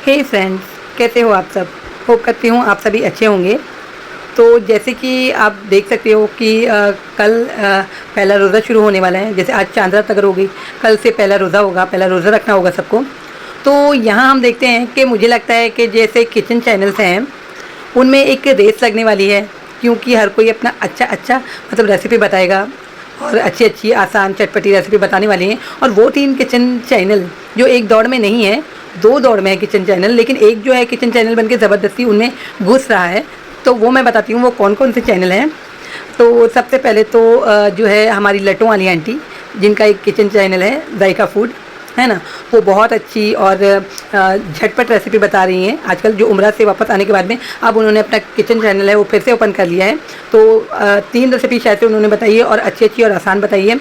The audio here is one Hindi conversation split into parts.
हे फ्रेंड्स, कैसे हो आप सब। होप करती हूँ आप सभी अच्छे होंगे। तो जैसे कि आप देख सकते हो कि कल पहला रोज़ा शुरू होने वाला है। जैसे आज चांद रात अगर हो गई, कल से पहला रोज़ा होगा, पहला रोज़ा रखना होगा सबको। तो यहाँ हम देखते हैं कि मुझे लगता है कि जैसे किचन चैनल्स हैं उनमें एक रेस लगने वाली है, क्योंकि हर कोई अपना अच्छा अच्छा मतलब रेसिपी बताएगा और अच्छी अच्छी आसान चटपटी रेसिपी बताने वाली हैं। और वो 3 किचन चैनल जो एक दौड़ में नहीं है, 2 दौड़ में है किचन चैनल, लेकिन एक जो है किचन चैनल बनके ज़बरदस्ती उनमें घुस रहा है। तो वो मैं बताती हूँ वो कौन कौन से चैनल हैं। तो सबसे पहले तो जो है हमारी लट्टों वाली आंटी, जिनका एक किचन चैनल है जायका फूड, है ना। वो बहुत अच्छी और झटपट रेसिपी बता रही हैं। आजकल जो उम्रा से वापस आने के बाद में अब उन्होंने अपना किचन चैनल है वो फिर से ओपन कर लिया है। तो 3 रेसिपी शायद से उन्होंने बताई है और अच्छी अच्छी और आसान बताई है।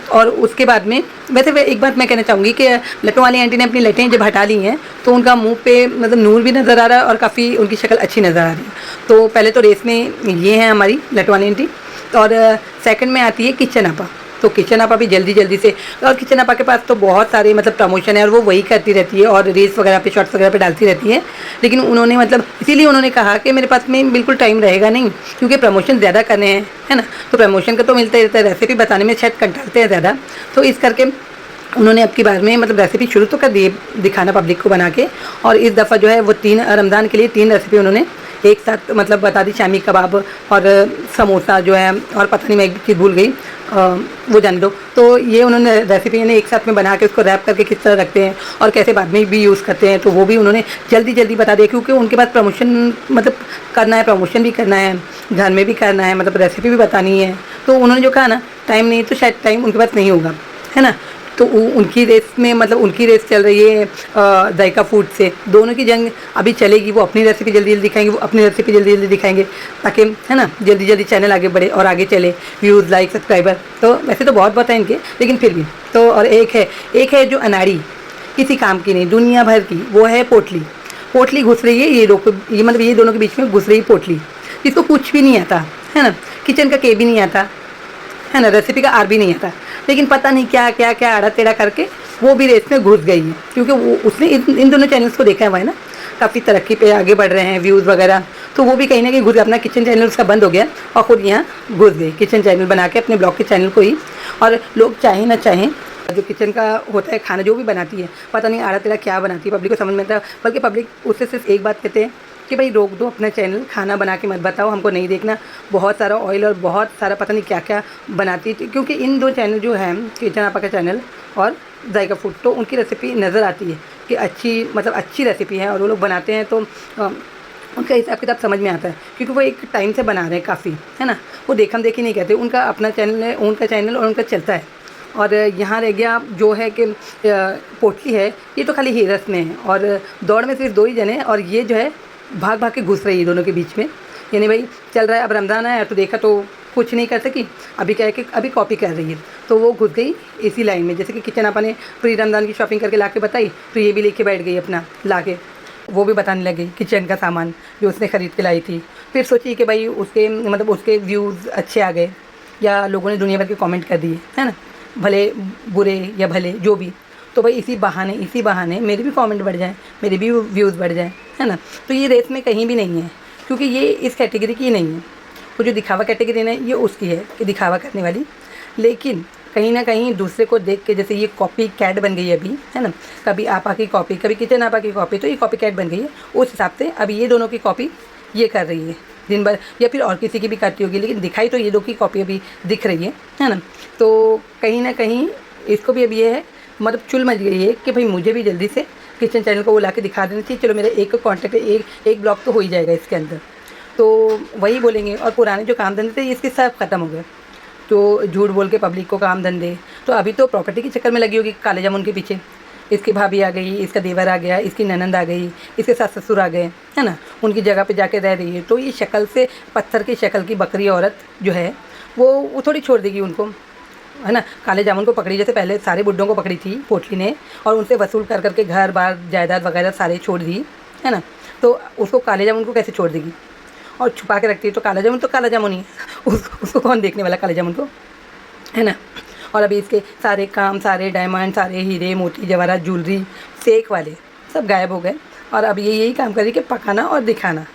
और उसके बाद में वैसे एक बात मैं कहना चाहूँगी कि लट्टों वाली आंटी ने अपनी लटें जब हटा ली हैं तो उनका मुंह पे मतलब नूर भी नज़र आ रहा है और काफ़ी उनकी शक्ल अच्छी नज़र आ रही है। तो पहले तो रेस में ये है हमारी लट्टों वाली आंटी। और सेकंड में आती है किचन आपा। तो किचन आपा भी जल्दी जल्दी से, और किचन आपा के पास तो बहुत सारे मतलब प्रमोशन है और वो वही करती रहती है और रील्स वगैरह पे शॉर्ट्स वगैरह पे डालती रहती है। लेकिन उन्होंने मतलब इसीलिए उन्होंने कहा कि मेरे पास में बिल्कुल टाइम रहेगा नहीं, क्योंकि प्रमोशन ज़्यादा करने हैं, है ना। तो प्रमोशन का तो मिलता ही रहता है, रेसिपी बताने में शायद कंटालते हैं ज़्यादा। तो इस करके उन्होंने अब की बार में मतलब रेसिपी शुरू तो कर दी है दिखाना पब्लिक को बना के। और इस दफ़ा जो है वो 3 रमज़ान के लिए 3 रेसिपी उन्होंने एक साथ मतलब बता दी। शामी कबाब और समोसा जो है, और पता नहीं मैं एक चीज़ भूल गई, वो जान दो। तो ये उन्होंने रेसिपी ने एक साथ में बना के उसको रैप करके किस तरह रखते हैं और कैसे बाद में भी यूज़ करते हैं, तो वो भी उन्होंने जल्दी जल्दी बता दिया। क्योंकि उनके पास प्रमोशन मतलब करना है, प्रमोशन भी करना है, घर में भी करना है, मतलब रेसिपी भी बतानी है। तो उन्होंने जो कहा ना टाइम नहीं, तो शायद टाइम उनके पास नहीं होगा, है ना। तो उनकी रेस में मतलब उनकी रेस चल रही है जायका फूड से। दोनों की जंग अभी चलेगी। वो अपनी रेसिपी जल्दी जल्दी दिखाएंगे, वो अपनी रेसिपी जल्दी जल्दी दिखाएंगे, ताकि है ना जल्दी जल्दी चैनल आगे बढ़े और आगे चले, व्यूज़ लाइक सब्सक्राइबर। तो वैसे तो बहुत है इनके, लेकिन फिर भी। तो और एक है जो अनाड़ी, किसी काम की नहीं, दुनिया भर की, वो है पोटली। पोटली घुस रही है ये मतलब ये दोनों के बीच में घुस रही है पोटली, जिसको कुछ भी नहीं आता, है ना। किचन का के भी नहीं आता, है ना, रेसिपी का आर भी नहीं आता, लेकिन पता नहीं क्या क्या क्या आड़ा टेढ़ा करके वो भी रेस में घुस गई है। क्योंकि वो उसने इन दोनों चैनल्स को देखा हुआ है ना, काफ़ी तरक्की पे आगे बढ़ रहे हैं, व्यूज़ वगैरह। तो वो भी कहीं ना कहीं घुस, अपना किचन चैनल उसका बंद हो गया और ख़ुद यहाँ घुस गई किचन चैनल बना के अपने ब्लॉग के चैनल को ही। और लोग चाहें ना चाहें, जो किचन का होता है खाना जो भी बनाती है, पता नहीं आड़ा टेढ़ा क्या बनाती है, पब्लिक को समझ में आता। बल्कि पब्लिक उससे सिर्फ एक बात कहते हैं कि भाई रोक दो अपना चैनल, खाना बना के मत बताओ, हमको नहीं देखना। बहुत सारा ऑयल और बहुत सारा पता नहीं क्या क्या बनाती थी। क्योंकि इन 2 चैनल जो हैं, किचन आपा का चैनल और जायका फूड, तो उनकी रेसिपी नज़र आती है कि अच्छी मतलब अच्छी रेसिपी है और वो लोग बनाते हैं तो उनका हिसाब किताब समझ में आता है। क्योंकि वो एक टाइम से बना रहे हैं काफ़ी, है ना। वो देखम देखी नहीं कहते, उनका अपना चैनल है, उनका चैनल और उनका चलता है। और यहाँ रह गया जो है कि पोटली है, ये तो खाली हेरस में है और दौड़ में सिर्फ 2 ही जने, और ये जो है भाग भाग के घुस रही है दोनों के बीच में। यानी भाई चल रहा है, अब रमज़ान आया तो देखा तो कुछ नहीं कर सकी, अभी क्या है कि अभी कॉपी कर रही है, तो वो घुस गई इसी लाइन में। जैसे कि किचन आपा ने प्री रमज़ान की शॉपिंग करके ला के बताई, तो ये भी लेके बैठ गई अपना ला के, वो भी बताने लगी किचन का सामान जो उसने ख़रीद के लाई थी। फिर सोची कि भाई उसके मतलब उसके व्यूज़ अच्छे आ गए, या लोगों ने दुनिया भर के कॉमेंट कर दिए, है ना, भले बुरे या भले जो भी। तो भाई इसी बहाने मेरे भी कमेंट बढ़ जाएँ, मेरे भी व्यूज़ बढ़ जाएँ, है ना। तो ये रेस में कहीं भी नहीं है, क्योंकि ये इस कैटेगरी की नहीं है। वो जो दिखावा कैटेगरी है ये उसकी है कि दिखावा करने वाली। लेकिन कहीं ना कहीं दूसरे को देख के, जैसे ये कॉपी कैट बन गई है अभी, है ना। कभी आपा की कॉपी, कभी किचन आपा की कॉपी, तो ये कॉपी कैट बन गई है। उस हिसाब से अभी ये दोनों की कॉपी ये कर रही है दिन भर, या फिर और किसी की भी करती होगी, लेकिन दिखाई तो ये दो की कॉपी अभी दिख रही है ना। तो कहीं ना कहीं इसको भी अभी ये है मतलब चुल मच गई है कि भाई मुझे भी जल्दी से किचन चैनल को वो ला के दिखा देना चाहिए। चलो मेरा एक कॉन्टैक्ट एक ब्लॉग तो हो ही जाएगा इसके अंदर, तो वही बोलेंगे। और पुराने जो काम धंधे थे इसके सब ख़त्म हो गए, तो झूठ बोल के पब्लिक को काम धंधे। तो अभी तो प्रॉपर्टी के चक्कर में लगी होगी काले जामुन के पीछे। इसकी भाभी आ गई, इसका देवर आ गया, इसकी ननंद आ गई, इसके सास ससुर आ गए, है ना, उनकी जगह पे जाके रह रही है। तो ये शक्ल से पत्थर की शक्ल की बकरी औरत जो है वो थोड़ी छोड़ देगी उनको, है ना। काले जामुन को पकड़ी, जैसे पहले सारे बुड्ढों को पकड़ी थी पोटली ने, और उनसे वसूल कर करके घर बार जायदाद वगैरह सारे छोड़ दी, है ना। तो उसको काले जामुन को कैसे छोड़ देगी, और छुपा के रखती है। तो काला जामुन ही है, उसको कौन देखने वाला काले जामुन को, है ना। और अभी इसके सारे काम, सारे डायमंड, सारे हीरे मोती जवाहरात ज्वेलरी फेक वाले सब गायब हो गए। और अब ये यही काम कर रही है कि पकाना और दिखाना।